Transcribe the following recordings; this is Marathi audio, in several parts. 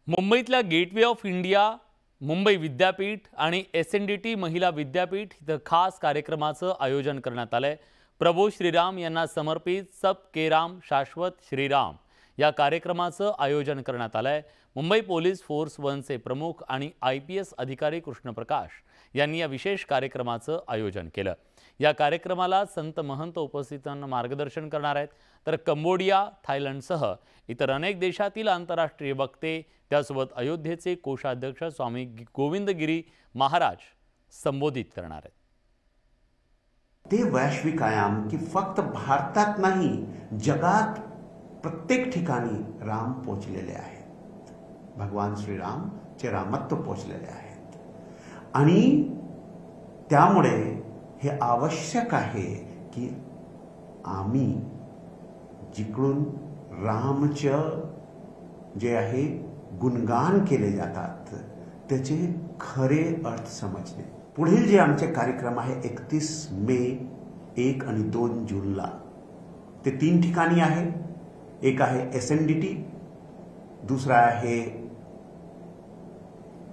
मुंबईतल्या गेटवे ऑफ इंडिया, मुंबई विद्यापीठ आणि SNDT महिला विद्यापीठ इथं खास कार्यक्रमाचं आयोजन करण्यात आलंय। प्रभू श्रीराम यांना समर्पित सब के राम शाश्वत श्रीराम या कार्यक्रमाचं आयोजन करण्यात आलंय। मुंबई पोलीस फोर्स 1चे प्रमुख आणि IPS अधिकारी कृष्णप्रकाश यांनी या विशेष कार्यक्रमाचं आयोजन केलं। या कार्यक्रमाला संत महंत उपस्थितांना मार्गदर्शन करणार आहेत, तर कंबोडिया, थायलंडसह इतर अनेक देशातील आंतरराष्ट्रीय वक्ते, त्यासोबत अयोध्येचे कोषाध्यक्ष स्वामी गोविंदगिरी महाराज संबोधित करणार आहेत। ते वैश्विक आयाम की फक्त भारतात नाही, जगात प्रत्येक ठिकाणी राम पोचलेले आहेत। भगवान श्रीरामचे रामत्व पोचलेले आहेत आणि त्यामुळे हे आवश्यक आहे की आम्ही जिकडून रामचे जे आहे गुणगान केले जातात त्याचे खरे अर्थ समजणे। पुढील जे आमचे कार्यक्रम आहे 31 मे, 1 आणि 2 जूनला ते 3 ठिकाणी आहे। एक आहे SNDT, दुसरा आहे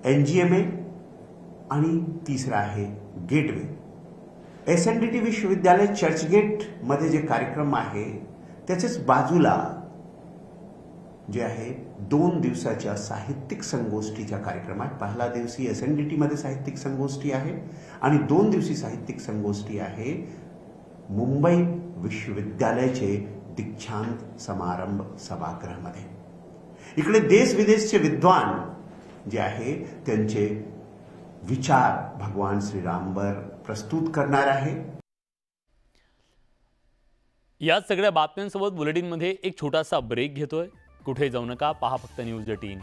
NGMA आणि तिसरा आहे गेटवे। SNDT विश्वविद्यालय चर्चगेट मध्ये जे कार्यक्रम आहे त्याच्याच बाजूला जे आहे 2 दिवसाच्या साहित्यिक संगोष्ठीचा कार्यक्रम आहे। पहिला दिवशी SNDT मध्ये साहित्यिक संगोष्ठी आहे आणि 2 दिवसी साहित्यिक संगोष्ठी आहे मुंबई विश्वविद्यालयाचे दीक्षांत समारंभ सभागृहामध्ये। इकडे देश विदेशचे विद्वान जे आहे त्यांचे विचार भगवान श्रीरामवर प्रस्तुत करणार आहे। या सगळ्या बातम्यांसोबत बुलेटिनमध्ये एक छोटासा ब्रेक घेतोय। कुठे जाऊ नका, पहा फक्त न्यूज 18।